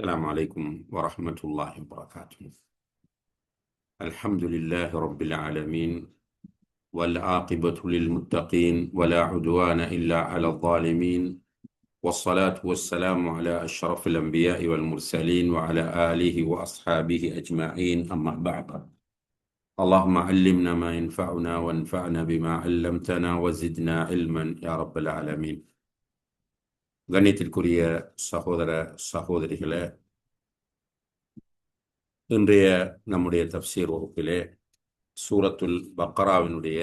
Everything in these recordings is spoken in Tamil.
السلام عليكم ورحمة الله وبركاته. الحمد لله رب العالمين، والعاقبة للمتقين، ولا عدوان إلا على الظالمين، والصلاة والسلام على أشرف الأنبياء والمرسلين وعلى آله وأصحابه أجمعين، أما بعد. اللهم علمنا ما ينفعنا وانفعنا بما علمتنا وزدنا علما يا رب العالمين. கண்ணியத்திற்குரிய சகோதர சகோதரிகளே, இன்றைய நம்முடைய தஃப்சீர் வகுப்பிலே சூரத்துல் பக்ராவினுடைய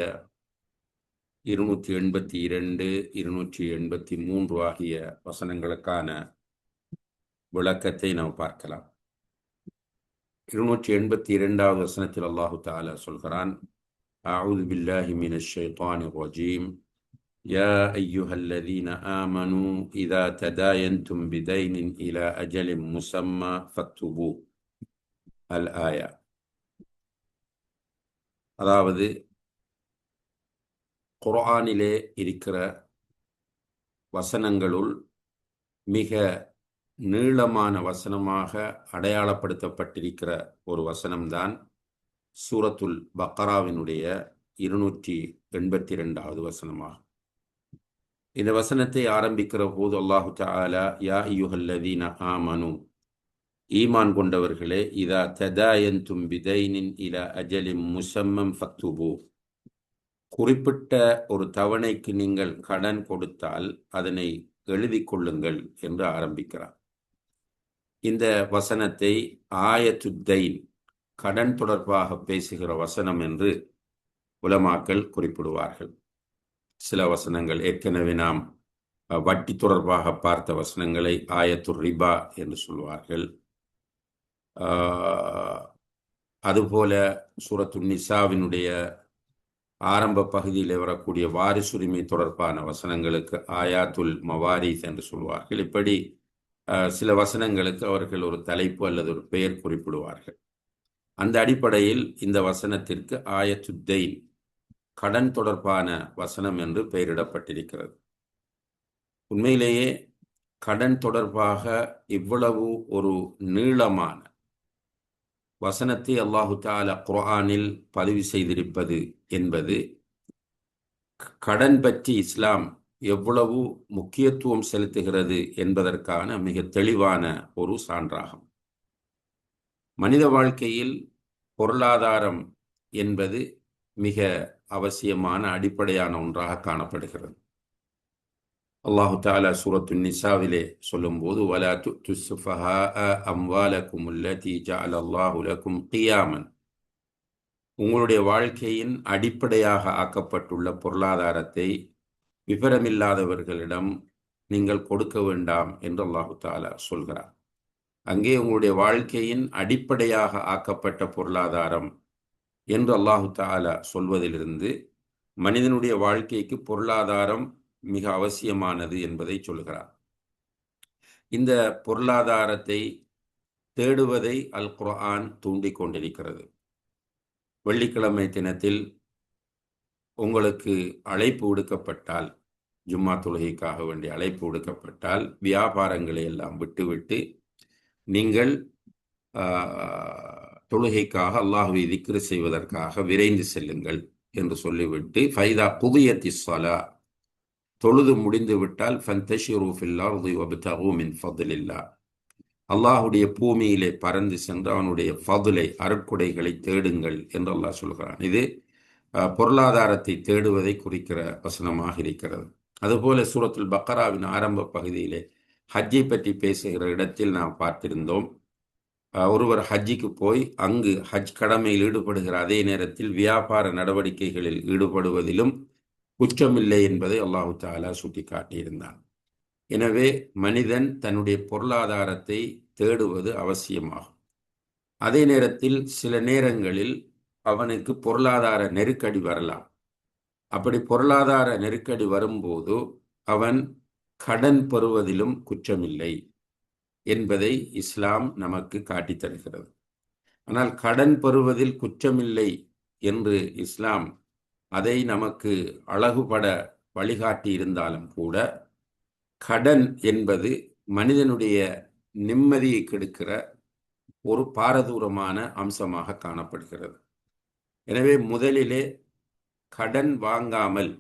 282, 283 ஆகிய வசனங்களுக்கான விளக்கத்தை நாம் பார்க்கலாம். 282வது வசனத்தில் அல்லாஹு தஆலா சொல்கிறான், அஊது பில்லாஹி மினஷ் ஷைத்தானிர் ரஜீம், யா அய்யுஹல்லதீன ஆமனூ இதா ததாயன்தும் பிதைனின் இலா அஜலின் முஸம்மா ஃபக்துபூ அல் ஆயா. அதாவது குர்ஆனிலே இருக்கிற வசனங்களுள் மிக நீளமான வசனமாக அடையாளப்படுத்தப்பட்டிருக்கிற ஒரு வசனம்தான் சூரத்துல் பக்ராவினுடைய 282வது வசனமாகும். இந்த வசனத்தை ஆரம்பிக்கிற போது அல்லாஹு தஆலா யா அய்யுஹல்லதீன ஆமனு, ஈமான் கொண்டவர்களே, இதா ததாயன்தும் பிதைனின் இலா அஜலின் முஸம்மம் ஃபக்துபூ, குறிப்பிட்ட ஒரு தவணைக்கு நீங்கள் கடன் கொடுத்தால் அதனை எழுதி கொள்ளுங்கள் என்று ஆரம்பிக்கிறார். இந்த வசனத்தை ஆயத்துத்தைன், கடன் தொடர்பாக பேசுகிற வசனம் என்று உலமாக்கள் குறிப்பிடுவார்கள். சில வசனங்கள், ஏற்கனவே நாம் வட்டி தொடர்பாக பார்த்த வசனங்களை ஆயத்துர் ரிபா என்று சொல்வார்கள். அதுபோல சூரத்து நிசாவினுடைய ஆரம்ப பகுதியில் வரக்கூடிய வாரிசுரிமை தொடர்பான வசனங்களுக்கு ஆயாத்துல் மவாரிஸ் என்று சொல்வார்கள். இப்படி சில வசனங்களுக்கு அவர்கள் ஒரு தலைப்பு அல்லது ஒரு பெயர் குறிப்பிடுவார்கள். அந்த அடிப்படையில் இந்த வசனத்திற்கு ஆயத்துத்தைன், கடன் தொடர்பான வசனம் என்று பெயரிடப்பட்டிருக்கிறது. உண்மையிலேயே கடன் தொடர்பாக இவ்வளவு ஒரு நீளமான வசனத்தை அல்லாஹு தஆலா குர்ஆனில் பதிவு செய்திருப்பது என்பது கடன் பற்றி இஸ்லாம் எவ்வளவு முக்கியத்துவம் செலுத்துகிறது என்பதற்கான மிக தெளிவான ஒரு சான்றாகும். மனித வாழ்க்கையில் பொருளாதாரம் என்பது மிக அவசியமான அடிப்படையான ஒன்றாக காணப்படுகிறது. அல்லாஹு தஆலா சூரத்து நிசாவிலே சொல்லும்போது, வலா துஅ்து ஸுஃபஹாஅ அம்வாலக்கும் அல்லதி ஜஅலல்லாஹு லக்கும் கியாமன், உங்களுடைய வாழ்க்கையின் அடிப்படையாக ஆக்கப்பட்டுள்ள பொருளாதாரத்தை விவரமில்லாதவர்களிடம் நீங்கள் கொடுக்க வேண்டாம் என்று அல்லாஹு தஆலா சொல்கிறார். அங்கே உங்களுடைய வாழ்க்கையின் அடிப்படையாக ஆக்கப்பட்ட பொருளாதாரம் என்று அல்லாஹு தஆலா சொல்வதிலிருந்து மனிதனுடைய வாழ்க்கைக்கு பொருளாதாரம் மிக அவசியமானது என்பதை சொல்கிறார். இந்த பொருளாதாரத்தை தேடுவதை அல் குர்ஆன் தூண்டிக் கொண்டிருக்கிறது. வெள்ளிக்கிழமை தினத்தில் உங்களுக்கு அழைப்பு விடுக்கப்பட்டால், ஜும்மா தொழுகைக்காக வேண்டிய அழைப்பு விடுக்கப்பட்டால், வியாபாரங்களை எல்லாம் விட்டுவிட்டு நீங்கள் தொழுகைக்காக அல்லாஹ்வை திக்ர் செய்வதற்காக விரைந்து செல்லுங்கள் என்று சொல்லிவிட்டு, ஃபைதா குதியத்திஸ் ஸலா, தொழுது முடிந்து விட்டால் ஃபந்தஷிரு ஃபில் அர்தி வப்தகு மின் ஃபத்லில்லாஹ், அல்லாஹுடைய பூமியிலே பறந்து சென்று அவனுடைய ஃபதுலை, அருட்கொடைகளை தேடுங்கள் என்று அல்லாஹ் சொல்கிறான். இது பொருளாதாரத்தை தேடுவதை குறிக்கிற வசனமாக இருக்கிறது. அதுபோல சூரத்துல் பக்ராவின் ஆரம்ப பகுதியிலே ஹஜ்ஜை பற்றி பேசுகிற இடத்தில் நாம் பார்த்திருந்தோம். ஒருவர் ஹஜ்ஜிக்கு போய் அங்கு ஹஜ் கடமையில் ஈடுபடுகிற அதே நேரத்தில் வியாபார நடவடிக்கைகளில் ஈடுபடுவதிலும் குற்றமில்லை என்பதை அல்லாஹு தஆலா சுட்டி காட்டியிருந்தான். எனவே மனிதன் தன்னுடைய பொருளாதாரத்தை தேடுவது அவசியமாகும். அதே நேரத்தில் சில நேரங்களில் அவனுக்கு பொருளாதார நெருக்கடி வரலாம். அப்படி பொருளாதார நெருக்கடி வரும்போது அவன் கடன் பெறுவதிலும் குற்றமில்லை என்பதை இஸ்லாம் நமக்கு காட்டித் தருகிறது. ஆனால் கடன் பெறுவதில் குற்றமில்லை என்று இஸ்லாம் அதை நமக்கு அழகுபட வழிகாட்டி இருந்தாலும் கூட, கடன் என்பது மனிதனுடைய நிம்மதியை கெடுக்கிற ஒரு பாரதூரமான அம்சமாக காணப்படுகிறது. எனவே முதலிலே கடன் வாங்காமல்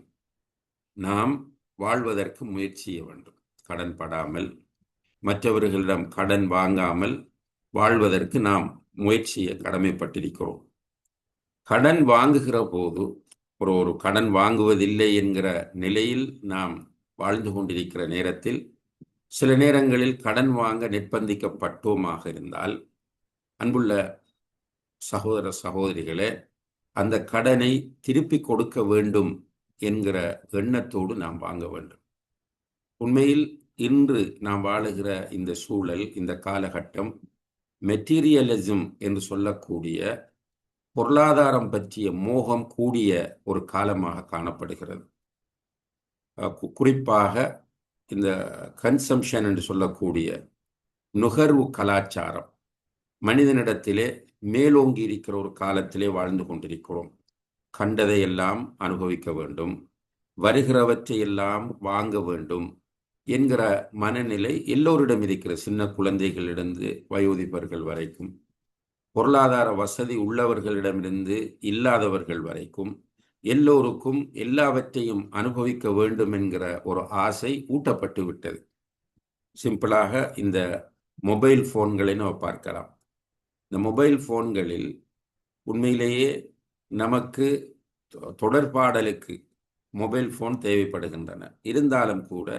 நாம் வாழ்வதற்கு முயற்சி செய்ய வேண்டும். கடன் படாமல், மற்றவர்களிடம் கடன் வாங்காமல் வாழ்வதற்கு நாம் முயற்சியை கடமைப்பட்டிருக்கிறோம். கடன் வாங்குகிற போது ஒரு கடன் வாங்குவதில்லை என்கிற நிலையில் நாம் வாழ்ந்து கொண்டிருக்கிற நேரத்தில் சில நேரங்களில் கடன் வாங்க நிர்பந்திக்கப்பட்டோமாக இருந்தால், அன்புள்ள சகோதர சகோதரிகளே, அந்த கடனை திருப்பி கொடுக்க வேண்டும் என்கிற எண்ணத்தோடு நாம் வாங்க வேண்டும். உண்மையில் இன்று நாம் வாழுகிற இந்த சூழல், இந்த காலகட்டம் மெட்டீரியலிசம் என்று சொல்லக்கூடிய பொருளாதாரம் பற்றிய மோகம் கூடிய ஒரு காலமாக காணப்படுகிறது. குறிப்பாக இந்த கன்சம்ஷன் என்று சொல்லக்கூடிய நுகர்வு கலாச்சாரம் மனிதனிடத்திலே மேலோங்கி இருக்கிற ஒரு காலத்திலே வாழ்ந்து கொண்டிருக்கிறோம். கண்டதையெல்லாம் அனுபவிக்க வேண்டும், வருகிறவற்றையெல்லாம் வாங்க வேண்டும் என்கிற மனநிலை எல்லோரிடம் இருக்கிற, சின்ன குழந்தைகளிலிருந்து வயோதிபர்கள் வரைக்கும், பொருளாதார வசதி உள்ளவர்களிடமிருந்து இல்லாதவர்கள் வரைக்கும் எல்லோருக்கும் எல்லாவற்றையும் அனுபவிக்க வேண்டும் என்கிற ஒரு ஆசை ஊட்டப்பட்டு விட்டது. சிம்பிளாக இந்த மொபைல் போன்களை நாம் பார்க்கலாம். இந்த மொபைல் போன்களில் உண்மையிலேயே நமக்கு தொடர்பாடலுக்கு மொபைல் போன் தேவைப்படுகின்றன. இருந்தாலும் கூட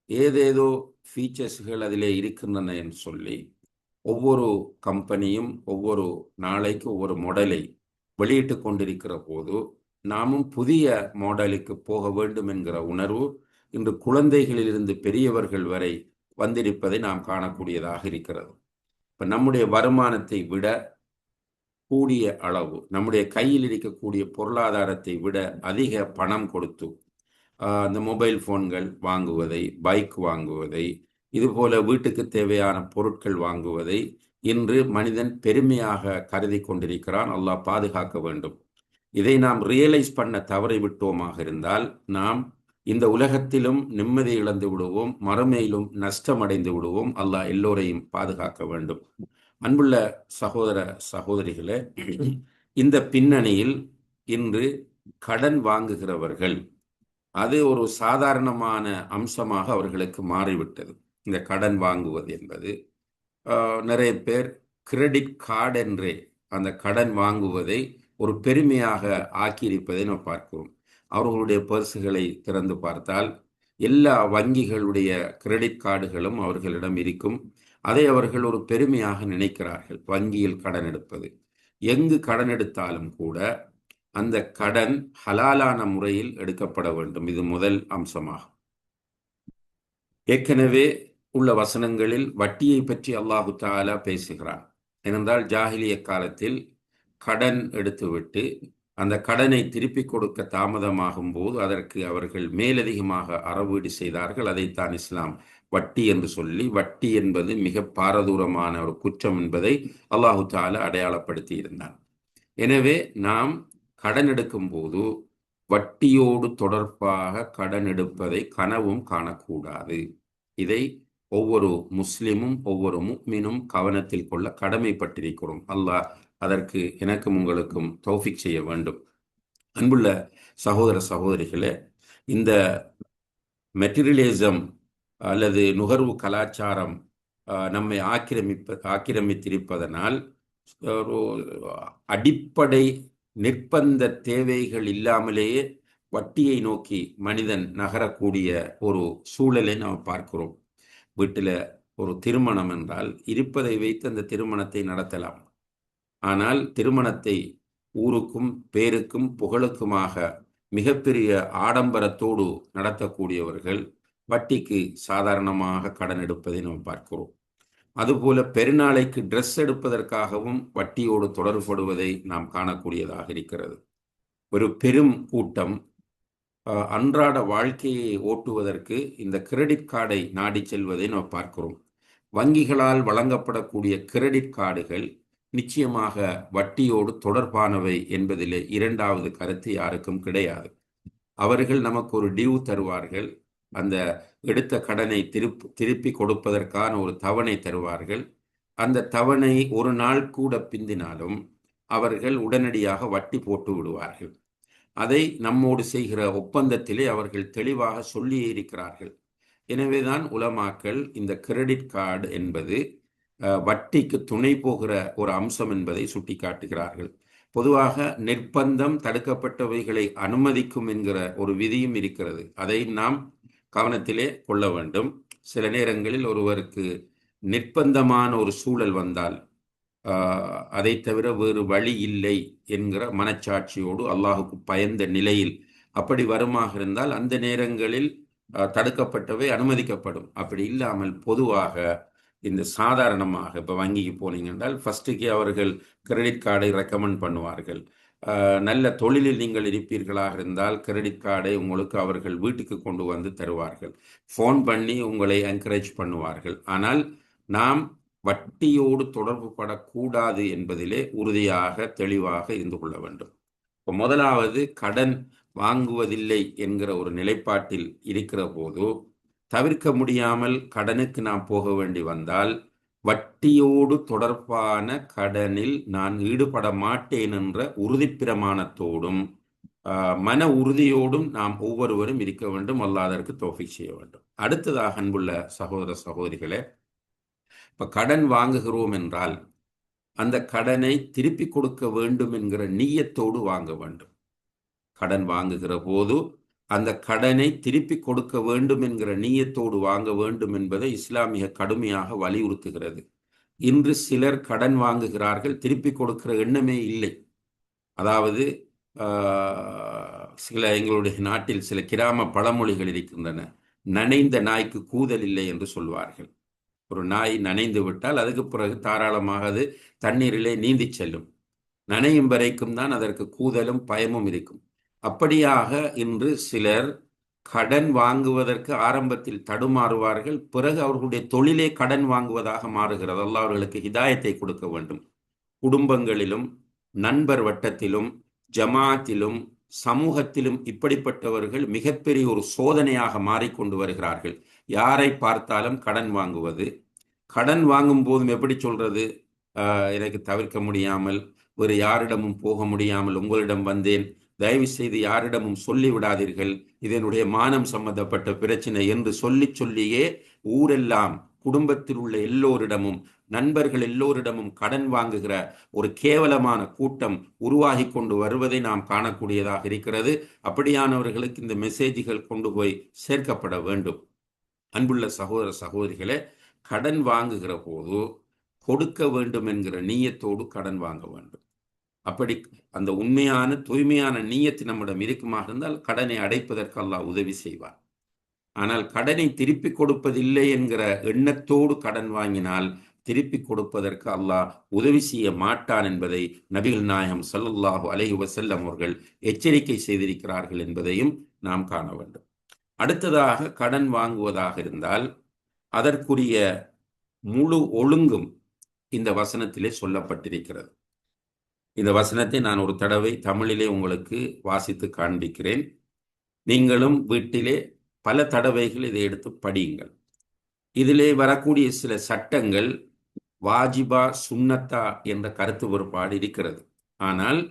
ஏதேதோ ஃபீச்சர்ஸ்கள் அதிலே இருக்கின்றன என்று சொல்லி ஒவ்வொரு கம்பெனியும் ஒவ்வொரு நாளைக்கு ஒவ்வொரு மாடலை வெளியிட்டு கொண்டிருக்கிற போது நாமும் புதிய மாடலுக்கு போக வேண்டும் என்கிற உணர்வு இன்று குழந்தைகளிலிருந்து பெரியவர்கள் வரை வந்திருப்பதை நாம் காணக்கூடியதாக இருக்கிறது. இப்போ நம்முடைய வருமானத்தை விட கூடிய அளவு, நம்முடைய கையில் இருக்கக்கூடிய பொருளாதாரத்தை விட அதிக பணம் கொடுத்து அந்த மொபைல் போன்கள் வாங்குவதை, பைக் வாங்குவதை, இதுபோல வீட்டுக்கு தேவையான பொருட்கள் வாங்குவதை இன்று மனிதன் பெருமையாக கருதி கொண்டிருக்கிறான். அல்லாஹ் பாதுகாக்க வேண்டும். இதை நாம் ரியலைஸ் பண்ண தவறி விட்டோமாக இருந்தால் நாம் இந்த உலகத்திலும் நிம்மதி இழந்து விடுவோம், மறுமையிலும் நஷ்டமடைந்து விடுவோம். அல்லாஹ் எல்லோரையும் பாதுகாக்க வேண்டும். அன்புள்ள சகோதர சகோதரிகளே, இந்த பின்னணியில் இன்று கடன் வாங்குகிறவர்கள் அது ஒரு சாதாரணமான அம்சமாக அவர்களுக்கு மாறிவிட்டது. இந்த கடன் வாங்குவது என்பது நிறைய பேர் கிரெடிட் கார்டு என்றே அந்த கடன் வாங்குவதை ஒரு பெருமையாக ஆக்கியிருப்பதை நாம் பார்க்கிறோம். அவர்களுடைய பர்சுகளை திறந்து பார்த்தால் எல்லா வங்கிகளுடைய கிரெடிட் கார்டுகளும் அவர்களிடம் இருக்கும். அதை அவர்கள் ஒரு பெருமையாக நினைக்கிறார்கள். வங்கியில் கடன் எடுப்பது, எங்கு கடன் எடுத்தாலும் கூட அந்த கடன் ஹலாலான முறையில் எடுக்கப்பட வேண்டும். இது முதல் அம்சமாகும். ஏற்கனவே உள்ள வசனங்களில் வட்டியை பற்றி அல்லாஹு தஆலா பேசுகிறான். ஏனென்றால் ஜாஹிலிய காலத்தில் கடன் எடுத்துவிட்டு அந்த கடனை திருப்பி கொடுக்க தாமதமாகும் போது அதற்கு அவர்கள் மேலதிகமாக அறவீடு செய்தார்கள். அதைத்தான் இஸ்லாம் வட்டி என்று சொல்லி, வட்டி என்பது மிக பாரதூரமான ஒரு குற்றம் என்பதை அல்லாஹு தஆலா அடையாளப்படுத்தி இருந்தான். எனவே நாம் கடன் எடுக்கும் போது வட்டியோடு தொடர்பாக கடன் எடுப்பதை கனவும் காணக்கூடாது. இதை ஒவ்வொரு முஸ்லிமும் ஒவ்வொரு முஃமினும் கவனத்தில் கொள்ள கடமைப்பட்டிருக்கிறோம். அல்லாஹ் அதற்கு எனக்கும் உங்களுக்கும் தௌஃபீக் செய்ய வேண்டும். அன்புள்ள சகோதர சகோதரிகளே, இந்த மெட்டீரியலிசம் அல்லது நுகர்வு கலாச்சாரம் நம்மை ஆக்கிரமித்திருப்பதனால் ஒரு அடிப்படை நிர்பந்த தேவைகள் இல்லாமலேயே வட்டியை நோக்கி மனிதன் நகரக்கூடிய ஒரு சூழலை நாம் பார்க்கிறோம். வீட்டில் ஒரு திருமணம் என்றால் இருப்பதை வைத்து அந்த திருமணத்தை நடத்தலாம். ஆனால் திருமணத்தை ஊருக்கும் பேருக்கும் புகழுக்குமாக மிகப்பெரிய ஆடம்பரத்தோடு நடத்தக்கூடியவர்கள் வட்டிக்கு சாதாரணமாக கடன் எடுப்பதை நாம் பார்க்கிறோம். அதுபோல பெருநாளைக்கு ட்ரெஸ் எடுப்பதற்காகவும் வட்டியோடு தொடர்படுவதை நாம் காணக்கூடியதாக இருக்கிறது. ஒரு பெரும் கூட்டம் அன்றாட வாழ்க்கையை ஓட்டுவதற்கு இந்த கிரெடிட் கார்டை நாடி செல்வதை நாம் பார்க்கிறோம். வங்கிகளால் வழங்கப்படக்கூடிய கிரெடிட் கார்டுகள் நிச்சயமாக வட்டியோடு தொடர்பானவை என்பதிலே இரண்டாவது கருத்து யாருக்கும் கிடையாது. அவர்கள் நமக்கு ஒரு டியூ தருவார்கள், அந்த எடுத்த கடனை திருப்பி கொடுப்பதற்கான ஒரு தவணை தருவார்கள். அந்த தவணை ஒரு நாள் கூட பிந்தினாலும் அவர்கள் உடனடியாக வட்டி போட்டு விடுவார்கள். அதை நம்மோடு செய்கிற ஒப்பந்தத்திலே அவர்கள் தெளிவாக சொல்லியே இருக்கிறார்கள். எனவேதான் உலமாக்கள் இந்த கிரெடிட் கார்டு என்பது வட்டிக்கு துணை போகிற ஒரு அம்சம் என்பதை சுட்டிக்காட்டுகிறார்கள். பொதுவாக நிர்பந்தம் தடுக்கப்பட்டவைகளை அனுமதிக்கும் என்கிற ஒரு விதியும் இருக்கிறது. அதை நாம் கவனத்திலே கொள்ள வேண்டும். சில நேரங்களில் ஒருவருக்கு நிர்பந்தமான ஒரு சூழல் வந்தால் அதை தவிர வேறு வழி இல்லை என்கிற மனச்சாட்சியோடு அல்லாஹுக்கு பயந்த நிலையில் அப்படி வருமாக இருந்தால் அந்த நேரங்களில் தடுக்கப்பட்டவை அனுமதிக்கப்படும். அப்படி இல்லாமல் பொதுவாக இந்த சாதாரணமாக இப்போ வங்கிக்கு போனீங்க என்றால் ஃபர்ஸ்ட்டுக்கே அவர்கள் கிரெடிட் கார்டை ரெக்கமெண்ட் பண்ணுவார்கள். நல்ல தொழிலில் நீங்கள் இருப்பீர்களாக இருந்தால் கிரெடிட் கார்டை உங்களுக்கு அவர்கள் வீட்டுக்கு கொண்டு வந்து தருவார்கள். ஃபோன் பண்ணி உங்களை என்கரேஜ் பண்ணுவார்கள். ஆனால் நாம் வட்டியோடு தொடர்பு படக்கூடாது என்பதிலே உறுதியாக தெளிவாக இருந்து கொள்ள வேண்டும். இப்போ முதலாவது கடன் வாங்குவதில்லை என்கிற ஒரு நிலைப்பாட்டில் இருக்கிற போது தவிர்க்க முடியாமல் கடனுக்கு நாம் போக வேண்டி வந்தால் வட்டியோடு தொடர்பான கடனில் நான் ஈடுபட மாட்டேன் என்ற உறுதி பிரமாணத்தோடும் மன உறுதியோடும் நாம் ஒவ்வொருவரும் இருக்க வேண்டும். அல்லாஹ் அதற்கு தௌஃபீக் செய்ய வேண்டும். அடுத்ததாக அன்புள்ள சகோதர சகோதரிகளே, இப்போ கடன் வாங்குகிறோம் என்றால் அந்த கடனை திருப்பி கொடுக்க வேண்டும் என்கிற நீயத்தோடு வாங்க வேண்டும். கடன் வாங்குகிற போது அந்த கடனை திருப்பி கொடுக்க வேண்டும் என்கிற நீயத்தோடு வாங்க வேண்டும் என்பதை இஸ்லாமிய கடுமையாக வலியுறுத்துகிறது. இன்று சிலர் கடன் வாங்குகிறார்கள், திருப்பி கொடுக்கிற எண்ணமே இல்லை. அதாவது எங்களுடைய நாட்டில் சில கிராம பழமொழிகள் இருக்கின்றன. நனைந்த நாய்க்கு கூதல் இல்லை என்று சொல்வார்கள். ஒரு நாய் நனைந்து விட்டால் அதுக்கு பிறகு தாராளமாக அது தண்ணீரிலே நீந்தி செல்லும். நனையும் வரைக்கும் தான் அதற்கு கூதலும் பயமும் இருக்கும். அப்படியாக இன்று சிலர் கடன் வாங்குவதற்கு ஆரம்பத்தில் தடுமாறுவார்கள். பிறகு அவர்களுடைய தொழிலே கடன் வாங்குவதாக மாறுகிறது. அல்லாஹ் அவர்களுக்கு ஹிதாயத்தை கொடுக்க வேண்டும். குடும்பங்களிலும் நண்பர் வட்டத்திலும் ஜமாத்திலும் சமூகத்திலும் இப்படிப்பட்டவர்கள் மிகப்பெரிய ஒரு சோதனையாக மாறிக்கொண்டு வருகிறார்கள். யாரை பார்த்தாலும் கடன் வாங்குவது. கடன் வாங்கும் போதும் எப்படி சொல்றது, எனக்கு தவிர்க்க முடியாமல் வேறு யாரிடமும் போக முடியாமல் உங்களிடம் வந்தேன், தயவு செய்து யாரிடமும் சொல்லி விடாதீர்கள், இதனுடைய மானம் சம்பந்தப்பட்ட பிரச்சனை என்று சொல்லியே ஊரெல்லாம் குடும்பத்தில் உள்ள எல்லோரிடமும் நண்பர்கள் எல்லோரிடமும் கடன் வாங்குகிற ஒரு கேவலமான கூட்டம் உருவாகி கொண்டு வருவதை நாம் காணக்கூடியதாக இருக்கிறது. அப்படியானவர்களுக்கு இந்த மெசேஜ்கள் கொண்டு போய் சேர்க்கப்பட வேண்டும். அன்புள்ள சகோதர சகோதரிகளே, கடன் வாங்குகிற போது கொடுக்க வேண்டும் என்கிற நீயத்தோடு கடன் வாங்க வேண்டும். அப்படி அந்த உண்மையான தூய்மையான நீயத்து நம்மிடம் இருக்குமாக இருந்தால் கடனை அடைப்பதற்கு அல்லாஹ் உதவி செய்வார். ஆனால் கடனை திருப்பி கொடுப்பதில்லை என்கிற எண்ணத்தோடு கடன் வாங்கினால் திருப்பி கொடுப்பதற்கு அல்லாஹ் உதவி செய்ய மாட்டான் என்பதை நபிகள் நாயகம் ஸல்லல்லாஹு அலைஹி வஸல்லம் அவர்கள் எச்சரிக்கை செய்திருக்கிறார்கள் என்பதையும் நாம் காண வேண்டும். அடுத்ததாக கடன் வாங்குவதாக இருந்தால் அதற்குரிய முழு ஒழுங்கும் இந்த வசனத்திலே சொல்லப்பட்டிருக்கிறது. இந்த வசனத்தை நான் ஒரு தடவை தமிழிலே உங்களுக்கு வாசித்து காண்பிக்கிறேன். நீங்களும் வீட்டிலே பல தடவைகள் இதை எடுத்து படியுங்கள். இதிலே வரக்கூடிய சில சட்டங்கள் வாஜிபா சுன்னத்தா என்ற கருத்து வேறுபாடு இருக்கிறது. ஆனால்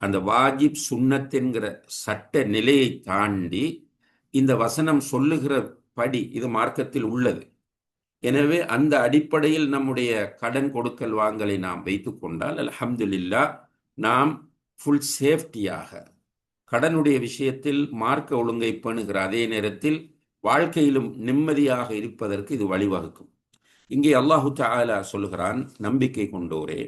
அந்த வாஜிப் சுன்னத் என்கிற சட்ட நிலையை தாண்டி இந்த வசனம் சொல்லுகிற படி இது மார்க்கத்தில் உள்ளது. எனவே அந்த அடிப்படையில் நம்முடைய கடன் கொடுக்கல் வாங்கலை நாம் வைத்துக் கொண்டால் அல்ஹம்துலில்லாஹ் நாம் ஃபுல் சேஃப்டியாக கடனுடைய விஷயத்தில் மார்க்க ஒழுங்கை பேணுகிற அதே நேரத்தில் வாழ்க்கையிலும் நிம்மதியாக இருப்பதற்கு இது வழிவகுக்கும். இங்கே அல்லாஹு தஆலா சொல்லுகிறான், நம்பிக்கை கொண்டோரே,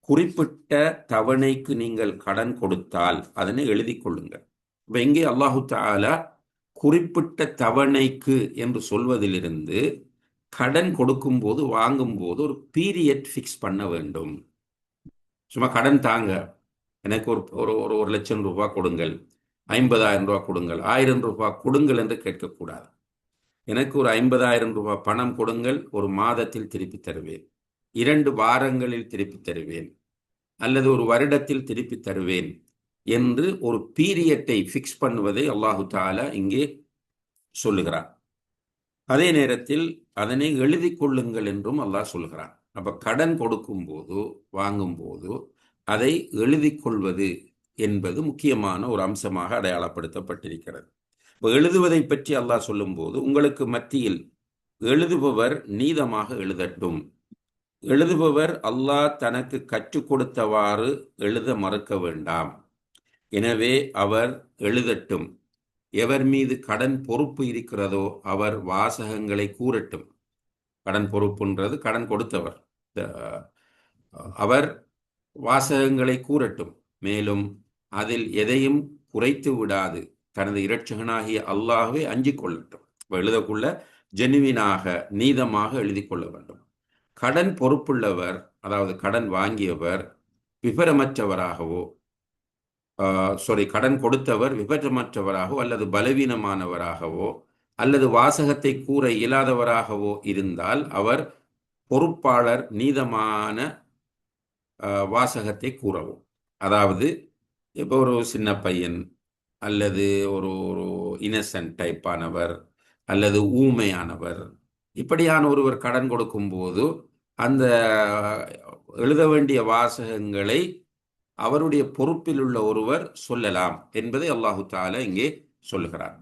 குறிப்பிட்ட தவணைக்கு நீங்கள் கடன் கொடுத்தால் அதனை எழுதி கொள்ளுங்கள். இப்ப இங்கே அல்லாஹு தஆலா குறிப்பிட்ட தவணைக்கு என்று சொல்வதிலிருந்து கடன் கொடுக்கும் போது வாங்கும் போது ஒரு பீரியட் ஃபிக்ஸ் பண்ண வேண்டும். சும்மா கடன் தாங்க, எனக்கு ஒரு 1,00,000 ரூபாய் கொடுங்கள், 50,000 ரூபாய் கொடுங்கள், 1000 ரூபாய் கொடுங்கள் என்று கேட்கக்கூடாது. எனக்கு ஒரு 50,000 ரூபாய் பணம் கொடுங்கள், ஒரு மாதத்தில் திருப்பி தருவேன், 2 வாரங்களில் திருப்பி தருவேன், அல்லது ஒரு வருடத்தில் திருப்பி தருவேன் என்று ஒரு பீரியட்டை ஃபிக்ஸ் பண்ணுவதை அல்லாஹு தஆலா இங்கே சொல்லுகிறான். அதே நேரத்தில் அதனை எழுதி கொள்ளுங்கள் என்றும் அல்லாஹ் சொல்கிறான். அப்ப கடன் கொடுக்கும் போது, வாங்கும் போது அதை எழுதி கொள்வது என்பது முக்கியமான ஒரு அம்சமாக அடையாளப்படுத்தப்பட்டிருக்கிறது. இப்போ எழுதுவதை பற்றி அல்லாஹ் சொல்லும் போது, உங்களுக்கு மத்தியில் எழுதுபவர் நீதமாக எழுதட்டும், எழுதுபவர் அல்லாஹ் தனக்கு கற்றுக் கொடுத்தவாறு எழுத மறுக்க வேண்டாம், எனவே அவர் எழுதட்டும், எவர் மீது கடன் பொறுப்பு இருக்கிறதோ அவர் வாசகங்களை கூறட்டும். கடன் பொறுப்புன்றது கடன் கொடுத்தவர், அவர் வாசகங்களை கூறட்டும், மேலும் அதில் எதையும் குறைத்து விடாது தனது இரட்சகனாகிய அல்லாஹ்வை அஞ்சிக் கொள்ளட்டும். எழுதக்குள்ள ஜெனுவினாக நீதமாக எழுதி கொள்ள வேண்டும். கடன் பொறுப்புள்ளவர், அதாவது கடன் வாங்கியவர் விபரமற்றவராகவோ கடன் கொடுத்தவர் விபரமற்றவராகவோ அல்லது பலவீனமானவராகவோ அல்லது வாசகத்தை கூற இயலாதவராகவோ இருந்தால் அவர் பொறுப்பாளர் நீதமான வாசகத்தை கூறவும். அதாவது இப்போ ஒரு சின்ன பையன் அல்லது ஒரு ஒரு இன்னசென்ட் டைப்பானவர் அல்லது ஊமையானவர், இப்படியான ஒருவர் கடன் கொடுக்கும்போது அந்த எழுத வேண்டிய வாசகங்களை அவருடைய பொறுப்பில் உள்ள ஒருவர் சொல்லலாம் என்பதை அல்லாஹு தஆலா இங்கே சொல்லுகிறார்.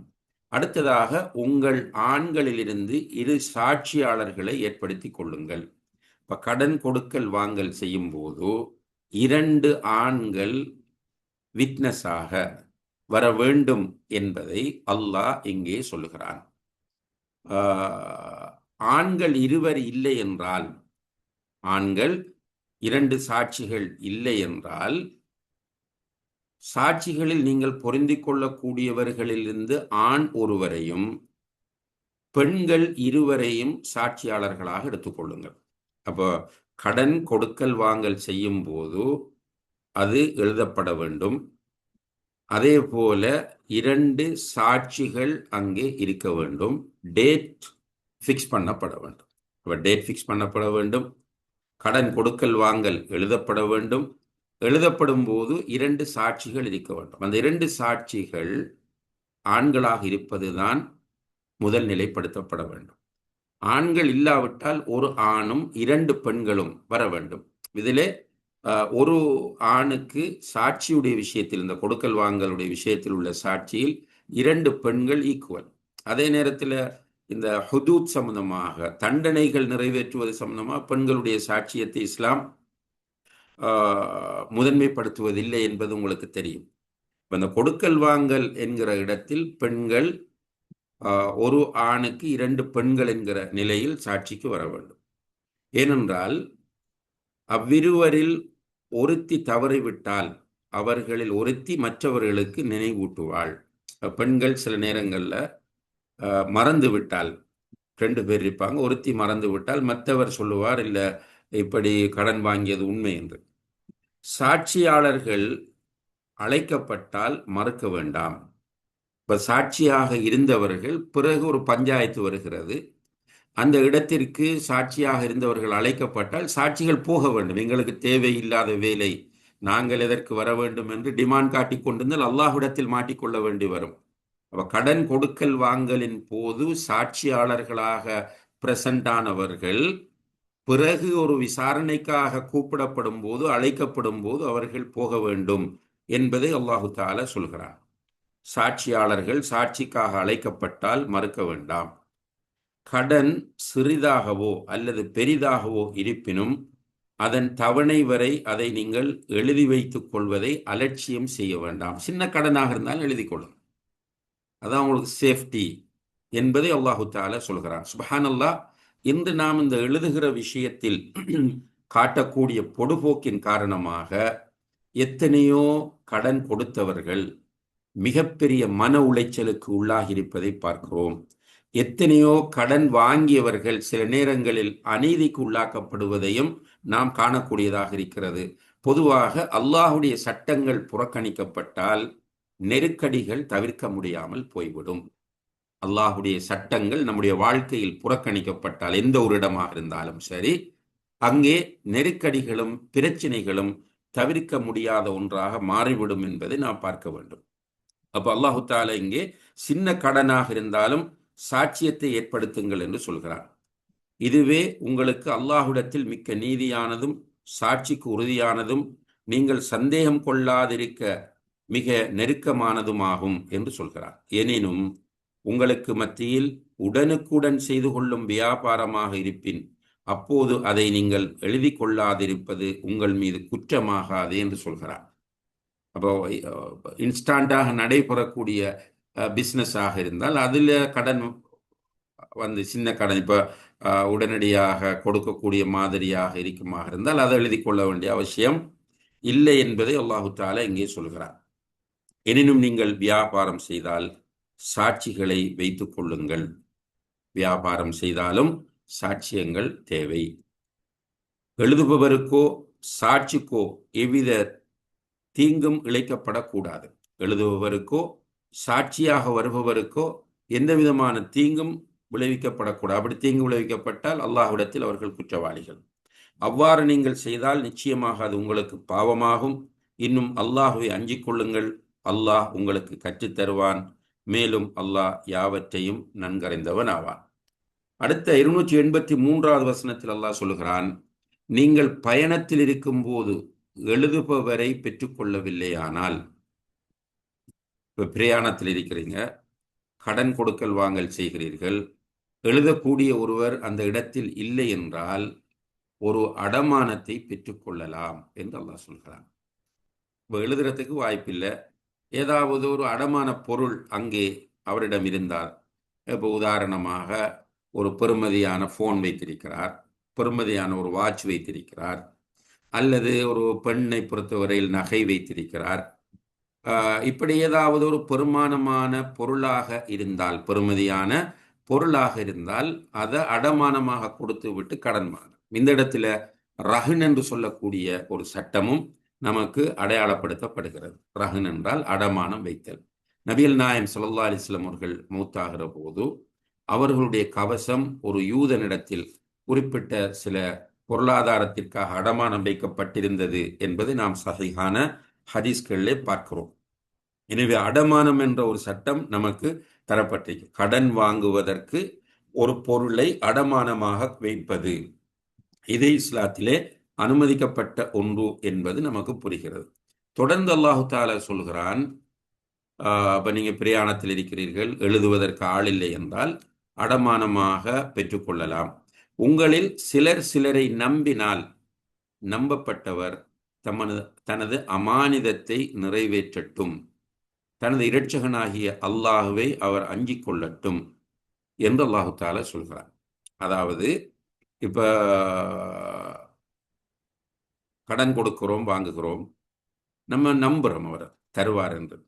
அடுத்ததாக, உங்கள் ஆண்களிலிருந்து 2 சாட்சியாளர்களை ஏற்படுத்தி கொள்ளுங்கள். இப்ப கடன் கொடுக்கல் வாங்கல் செய்யும் போது 2 ஆண்கள் விட்னஸாக வர வேண்டும் என்பதை அல்லாஹ் இங்கே சொல்லுகிறான். ஆண்கள் 2 இல்லை என்றால், ஆண்கள் 2 சாட்சிகள் இல்லை என்றால், சாட்சிகளில் நீங்கள் பொருந்திக் கொள்ளக்கூடியவர்களிலிருந்து ஆண் ஒருவரையும் பெண்கள் 2 சாட்சியாளர்களாக எடுத்துக்கொள்ளுங்கள். அப்போ கடன் கொடுக்கல் வாங்கல் செய்யும் போது அது எழுதப்பட வேண்டும். அதே போல 2 சாட்சிகள் அங்கே இருக்க வேண்டும். டேட் ஃபிக்ஸ் பண்ணப்பட வேண்டும். அப்போ டேட் ஃபிக்ஸ் பண்ணப்பட வேண்டும். கடன் கொடுக்கல் வாங்கல் எழுதப்பட வேண்டும். எழுதப்படும் போது 2 சாட்சிகள் இருக்க வேண்டும். அந்த 2 சாட்சிகள் ஆண்களாக இருப்பதுதான் முதல் நிலைப்படுத்தப்பட வேண்டும். ஆண்கள் இல்லாவிட்டால் ஒரு ஆணும் 2 பெண்களும் வர வேண்டும். இதிலே ஒரு ஆணுக்கு சாட்சியுடைய விஷயத்தில், இந்த கொடுக்கல் வாங்கலுடைய விஷயத்தில் உள்ள சாட்சியில் 2 பெண்கள் ஈக்குவல். அதே நேரத்தில் இந்த ஹுதூத் சம்பந்தமாக, தண்டனைகள் நிறைவேற்றுவது சம்பந்தமாக பெண்களுடைய சாட்சியத்தை இஸ்லாம் முதன்மைப்படுத்துவதில்லை என்பது உங்களுக்கு தெரியும். இந்த கொடுக்கல் வாங்கல் என்கிற இடத்தில் பெண்கள் ஒரு ஆணுக்கு 2 பெண்கள் என்கிற நிலையில் சாட்சிக்கு வர வேண்டும். ஏனென்றால் அவ்விருவரில் ஒருத்தி தவறிவிட்டால் அவர்களில் ஒருத்தி மற்றவர்களுக்கு நினைவூட்டுவாள். பெண்கள் சில நேரங்களில் மறந்து விட்டால், 2 பேர் இருப்பாங்க, ஒருத்தி மறந்து விட்டால் மற்றவர் சொல்லுவார், இல்லை இப்படி கடன் வாங்கியது உண்மை என்று. சாட்சியாளர்கள் அழைக்கப்பட்டால் மறுக்க வேண்டாம். இப்ப சாட்சியாக இருந்தவர்கள், பிறகு ஒரு பஞ்சாயத்து வருகிறது, அந்த இடத்திற்கு சாட்சியாக இருந்தவர்கள் அழைக்கப்பட்டால் சாட்சிகள் போக வேண்டும். எங்களுக்கு தேவையில்லாத வேலை, நாங்கள் எதற்கு வர வேண்டும் என்று டிமாண்ட் காட்டி கொண்டிருந்தால் அல்லாஹ்விடத்தில் மாட்டிக்கொள்ள வேண்டி வரும். அப்ப கடன் கொடுக்கல் வாங்கலின் போது சாட்சியாளர்களாக பிரசன்ட் ஆனவர்கள் பிறகு ஒரு விசாரணைக்காக கூப்பிடப்படும் போது, அழைக்கப்படும் போது அவர்கள் போக வேண்டும் என்பதை அல்லாஹு தஆலா சொல்கிறார். சாட்சியாளர்கள் சாட்சிக்காக அழைக்கப்பட்டால் மறுக்க வேண்டாம். கடன் சிறிதாகவோ அல்லது பெரிதாகவோ இருப்பினும் அதன் தவணை வரை அதை நீங்கள் எழுதி வைத்துக் கொள்வதை அலட்சியம் செய்ய வேண்டாம். சின்ன கடனாக இருந்தால் எழுதி கொள்ளும், அதான் உங்களுக்கு சேஃப்டி என்பதை அல்லாஹு தஆலா சொல்கிறார். சுப்ஹானல்லாஹ். இன்று நாம் இந்த எழுதுகிற விஷயத்தில் காட்டக்கூடிய பொடுபோக்கின் காரணமாக எத்தனையோ கடன் கொடுத்தவர்கள் மிகப்பெரிய மன உளைச்சலுக்கு உள்ளாகியிருப்பதை பார்க்கிறோம். எத்தனையோ கடன் வாங்கியவர்கள் சில நேரங்களில் அநீதிக்கு உள்ளாக்கப்படுவதையும் நாம் காணக்கூடியதாக இருக்கிறது. பொதுவாக அல்லாஹுடைய சட்டங்கள் புறக்கணிக்கப்பட்டால் நெருக்கடிகள் தவிர்க்க முடியாமல் போய்விடும். அல்லாஹுடைய சட்டங்கள் நம்முடைய வாழ்க்கையில் புறக்கணிக்கப்பட்டால், எந்த ஒரு இடமாக இருந்தாலும் சரி, அங்கே நெருக்கடிகளும் பிரச்சனைகளும் தவிர்க்க முடியாத ஒன்றாக மாறிவிடும் என்பதை நாம் பார்க்க வேண்டும். அப்போ அல்லாஹு தஆலா இங்கே சின்ன கடனாக இருந்தாலும் சாட்சியத்தை ஏற்படுத்துங்கள் என்று சொல்கிறார். இதுவே உங்களுக்கு அல்லாஹ்விடத்தில் மிக்க நீதியானதும் சாட்சிக்கு உறுதியானதும் நீங்கள் சந்தேகம் கொள்ளாதிருக்க மிக நெருக்கமானதுமாகும் என்று சொல்கிறார். எனினும் உங்களுக்கு மத்தியில் உடனுக்குடன் செய்து கொள்ளும் வியாபாரமாக இருப்பின் அப்போது அதை நீங்கள் எழுதி கொள்ளாதிருப்பது உங்கள் மீது குற்றமாகாது என்று சொல்கிறார். அப்போ இன்ஸ்டாண்டாக நடைபெறக்கூடிய பிஸ்னஸாக இருந்தால் அதில் கடன் வந்து சின்ன கடன் இப்போ உடனடியாக கொடுக்கக்கூடிய மாதிரியாக இருக்குமாக இருந்தால் அதை எழுதி கொள்ள வேண்டிய அவசியம் இல்லை என்பதை அல்லாஹு தஆலா இங்கே சொல்கிறார். எனினும் நீங்கள் வியாபாரம் செய்தால் சாட்சிகளை வைத்துக் கொள்ளுங்கள். வியாபாரம் செய்தாலும் சாட்சியங்கள் தேவை. எழுதுபவருக்கோ சாட்சிக்கோ எவ்வித தீங்கும் இழைக்கப்படக்கூடாது. எழுதுபவருக்கோ சாட்சியாக வருபவருக்கோ எந்த விதமான தீங்கும் விளைவிக்கப்படக்கூடாது. அப்படி தீங்கு விளைவிக்கப்பட்டால் அல்லாஹ்விடத்தில் அவர்கள் குற்றவாளிகள். அவ்வாறு நீங்கள் செய்தால் நிச்சயமாக அது உங்களுக்கு பாவமாகும். இன்னும் அல்லாஹ்வை அஞ்சிக் கொள்ளுங்கள். அல்லாஹ் உங்களுக்கு கற்றுத் தருவான். மேலும் அல்லாஹ் யாவற்றையும் நன்கறிந்தவன் ஆவான். அடுத்த 283வது வசனத்தில் அல்லாஹ் சொல்லுகிறான், நீங்கள் பயணத்தில் இருக்கும்போது எழுதுபவரை பெற்றுக்கொள்ளவில்லையானால், இப்போ பிரயாணத்தில் இருக்கிறீங்க, கடன் கொடுக்கல் வாங்கல் செய்கிறீர்கள், எழுதக்கூடிய ஒருவர் அந்த இடத்தில் இல்லை என்றால் ஒரு அடமானத்தை பெற்றுக்கொள்ளலாம் என்று அல்லாஹ் சொல்கிறான். இப்போ எழுதுறதுக்கு வாய்ப்பில்லை, ஏதாவது ஒரு அடமான பொருள் அங்கே அவரிடம் இருந்தால், இப்போ உதாரணமாக ஒரு பெறுமதியான ஃபோன் வைத்திருக்கிறார், பெறுமதியான ஒரு வாட்ச் வைத்திருக்கிறார், அல்லது ஒரு பெண்ணை பொறுத்தவரையில் நகை வைத்திருக்கிறார். இப்படி ஏதாவது ஒரு பெருமானமான பொருளாக இருந்தால், பெறுமதியான பொருளாக இருந்தால் அதை அடமானமாக கொடுத்து விட்டு கடன் வாங்க. இந்த இடத்துல ரஹன் என்று சொல்லக்கூடிய ஒரு சட்டமும் நமக்கு அடையாளப்படுத்தப்படுகிறது. ரஹன் என்றால் அடமானம் வைத்தல். நபிகள் நாயகம் ஸல்லல்லாஹு அலைஹி வஸல்லம் அவர்கள் மௌத்தாகிற போது அவர்களுடைய கவசம் ஒரு யூதனிடத்தில் குறிப்பிட்ட சில பொருளாதாரத்திற்காக அடமானம் வைக்கப்பட்டிருந்தது என்பதை நாம் சஹீஹான ஹதீஸ்களிலே பார்க்கிறோம். எனவே அடமானம் என்ற ஒரு சட்டம் நமக்கு தரப்பட்டிருக்கு. கடன் வாங்குவதற்கு ஒரு பொருளை அடமானமாக வைப்பது, இது இஸ்லாத்திலே அனுமதிக்கப்பட்ட ஒன்று என்பது நமக்கு புரிகிறது. தொடர்ந்து அல்லாஹு தஆலா சொல்கிறான், அப்போ நீங்கள் பிரயாணத்தில் இருக்கிறீர்கள், எழுதுவதற்கு ஆள் இல்லை என்றால் அடமானமாக பெற்றுக்கொள்ளலாம். உங்களில் சிலர் சிலரை நம்பினால் நம்பப்பட்டவர் தனது அமானிதத்தை நிறைவேற்றட்டும், தனது இரட்சகனாகிய அல்லாஹுவை அவர் அஞ்சிக் கொள்ளட்டும் என்று அல்லாஹு தஆலா சொல்கிறார். அதாவது இப்போ கடன் கொடுக்கிறோம், வாங்குகிறோம், நம்ம நம்புகிறோம் அவர் தருவார் என்று.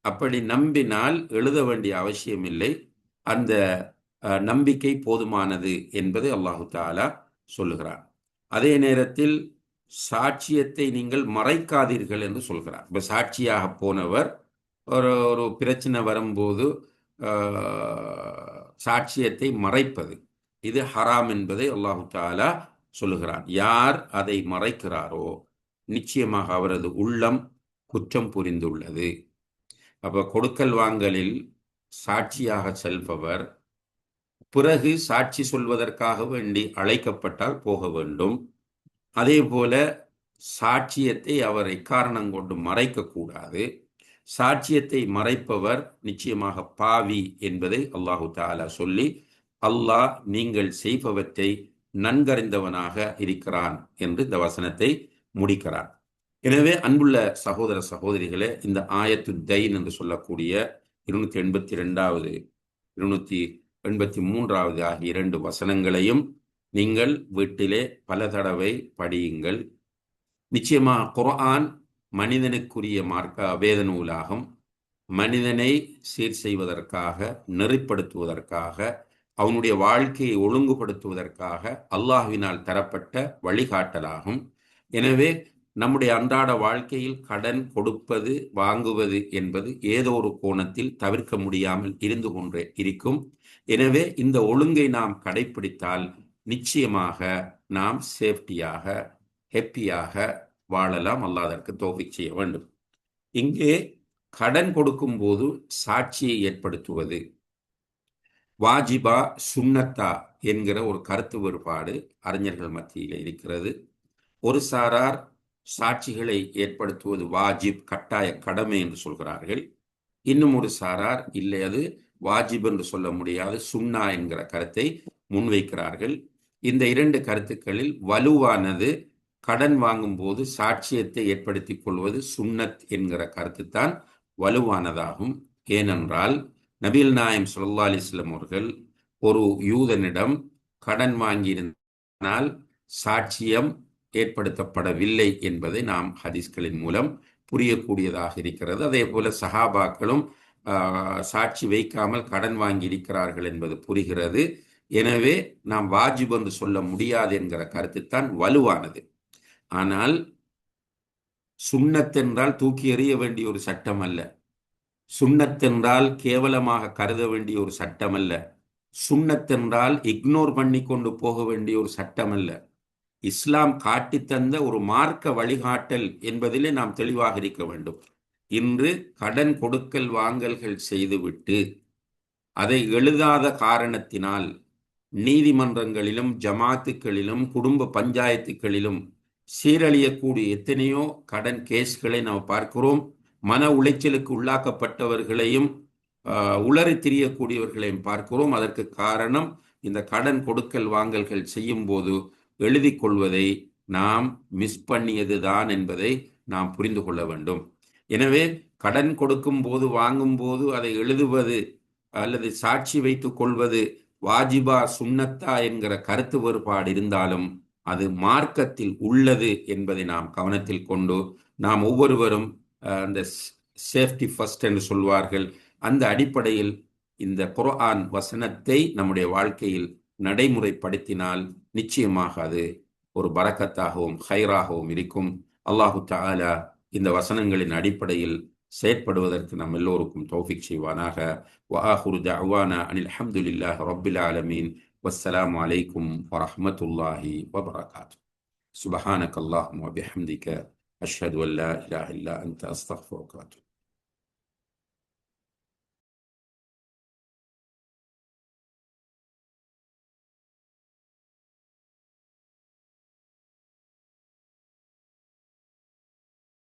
அப்படி நம்பினால் எழுத வேண்டிய அவசியம் இல்லை. அந்த நம்பிக்கை போதுமானது என்பதை அல்லாஹு தஆலா சொல்லுகிறார். அதே நேரத்தில் சாட்சியத்தை நீங்கள் மறைக்காதீர்கள் என்று சொல்கிறார். இப்போ சாட்சியாக போனவர் ஒரு பிரச்சனை வரும்போது சாட்சியத்தை மறைப்பது இது ஹராம் என்பதை அல்லாஹு தஆலா சொல்லுகிறான். யார் அதை மறைக்கிறாரோ நிச்சயமாக அவரது உள்ளம் குற்றம் புரிந்துள்ளது. அப்போ கொடுக்கல் வாங்கலில் சாட்சியாக செல்பவர் பிறகு சாட்சி சொல்வதற்காக வேண்டி அழைக்கப்பட்டால் போக வேண்டும். அதே போல சாட்சியத்தை அவர் எக்காரணம் கொண்டு மறைக்கக்கூடாது. சாட்சியத்தை மறைப்பவர் நிச்சயமாக பாவி என்பதை அல்லாஹு தஆலா சொல்லி, அல்லாஹ் நீங்கள் செய்பவற்றை நன்கறிந்தவனாக இருக்கிறான் என்று இந்த வசனத்தை முடிக்கிறான். எனவே அன்புள்ள சகோதர சகோதரிகளே, இந்த ஆயத்து தைன் என்று சொல்லக்கூடிய 282வது 283வது ஆகிய 2 வசனங்களையும் நீங்கள் வீட்டிலே பல தடவை படியுங்கள். நிச்சயமாக குர்ஆன் மனிதனுக்குரிய வேத நூலாகும். மனிதனை சீர் செய்வதற்காக, நெறிப்படுத்துவதற்காக, அவனுடைய வாழ்க்கையை ஒழுங்குபடுத்துவதற்காக அல்லாஹ்வினால் தரப்பட்ட வழிகாட்டலாகும். எனவே நம்முடைய அன்றாட வாழ்க்கையில் கடன் கொடுப்பது வாங்குவது என்பது ஏதோ ஒரு கோணத்தில் தவிர்க்க முடியாமல் இருந்து கொண்டே இருக்கும். எனவே இந்த ஒழுங்கை நாம் கடைபிடித்தால் நிச்சயமாக நாம் சேஃப்டியாக, ஹெப்பியாக வாழலாம். அல்லாஹ் அதற்கு தௌஃபீக் செய்ய வேண்டும். இங்கே கடன் கொடுக்கும்போது சாட்சியை ஏற்படுத்துவது, வாஜிபா சுன்னத்தா என்கிற ஒரு கருத்து வேறுபாடு அறிஞர்கள் மத்தியில் இருக்கிறது. ஒரு சாரார் சாட்சிகளை ஏற்படுத்துவது வாஜிப், கட்டாய கடமை என்று சொல்கிறார்கள். இன்னும் ஒரு சாரார் இல்லை, அது வாஜிப் என்று சொல்ல முடியாது, சுன்னா என்கிற கருத்தை முன்வைக்கிறார்கள். இந்த இரண்டு கருத்துக்களில் வலுவானது கடன் வாங்கும் போது சாட்சியத்தை ஏற்படுத்திக் கொள்வது சுன்னத் என்கிற கருத்துத்தான் வலுவானதாகும். ஏனென்றால் நபிகள் நாயம் ஸல்லல்லாஹு அலைஹி வஸல்லம் அவர்கள் ஒரு யூதனிடம் கடன் வாங்கியிருந்தால் சாட்சியம் ஏற்படுத்தப்படவில்லை என்பதை நாம் ஹதீஸ்களின் மூலம் புரியக்கூடியதாக இருக்கிறது. அதே போல சஹாபாக்களும் சாட்சி வைக்காமல் கடன் வாங்கி இருக்கிறார்கள் என்பது புரிகிறது. எனவே நாம் வாஜிப் என்று சொல்ல முடியாது என்கிற கருத்துத்தான் வலுவானது. ஆனால் சுன்னத்தென்றால் தூக்கி எறிய வேண்டிய ஒரு சட்டம் அல்ல, சுன்னத்தென்றால் கேவலமாக கருத வேண்டிய ஒரு சட்டம் அல்ல, சுன்னத்தென்றால் இக்னோர் பண்ணி கொண்டு போக வேண்டிய ஒரு சட்டம் அல்ல. இஸ்லாம் காட்டித்தந்த ஒரு மார்க்க வழிகாட்டல் என்பதிலே நாம் தெளிவாக இருக்க வேண்டும். இன்று கடன் கொடுக்கல் வாங்கல்கள் செய்துவிட்டு அதை எழுதாத காரணத்தினால் நீதிமன்றங்களிலும் ஜமாத்துக்களிலும் குடும்ப பஞ்சாயத்துக்களிலும் சீரழியக்கூடிய எத்தனையோ கடன் கேஸ்களை நாம் பார்க்கிறோம். மன உளைச்சலுக்கு உள்ளாக்கப்பட்டவர்களையும் உளறி திரியக்கூடியவர்களையும் பார்க்கிறோம். அதற்கு காரணம் இந்த கடன் கொடுக்கல் வாங்கல்கள் செய்யும் போது எழுதி கொள்வதை நாம் மிஸ் பண்ணியதுதான் என்பதை நாம் புரிந்து கொள்ள வேண்டும். எனவே கடன் கொடுக்கும் போது வாங்கும் போது அதை எழுதுவது அல்லது சாட்சி வைத்துக் கொள்வது வாஜிபா சுன்னத்தா என்கிற கருத்து வேறுபாடு இருந்தாலும் அது மார்க்கத்தில் உள்ளது என்பதை நாம் கவனத்தில் கொண்டு நாம் ஒவ்வொருவரும் அந்த சேஃப்டி ஃபர்ஸ்ட் என்று சொல்வார்கள், அந்த அடிப்படையில் இந்த குர்ஆன் வசனத்தை நம்முடைய வாழ்க்கையில் நடைமுறைப்படுத்தினால் நிச்சயமாக அது ஒரு பரக்கத்தாகவும் ஹைராகவும் இருக்கும். அல்லாஹு தஆலா இந்த வசனங்களின் அடிப்படையில் செயற்படுவதற்கு நம் எல்லோருக்கும் தௌஃபீக் செய்வானாக. வஆஹிரு தஅவானா அனில் ஹம்துலில்லாஹி ரப்பில் ஆலமீன். வஸ்ஸலாமு அலைக்கும் வரஹ்மத்துல்லாஹி வபரகாத்துஹு. சுப்ஹானக அல்லாஹும்ம வபிஹம்திக அஷ்ஹது அன் லா இலாஹா இல்லா அன்த அஸ்தக்ஃபிருக வ அத்தூபு.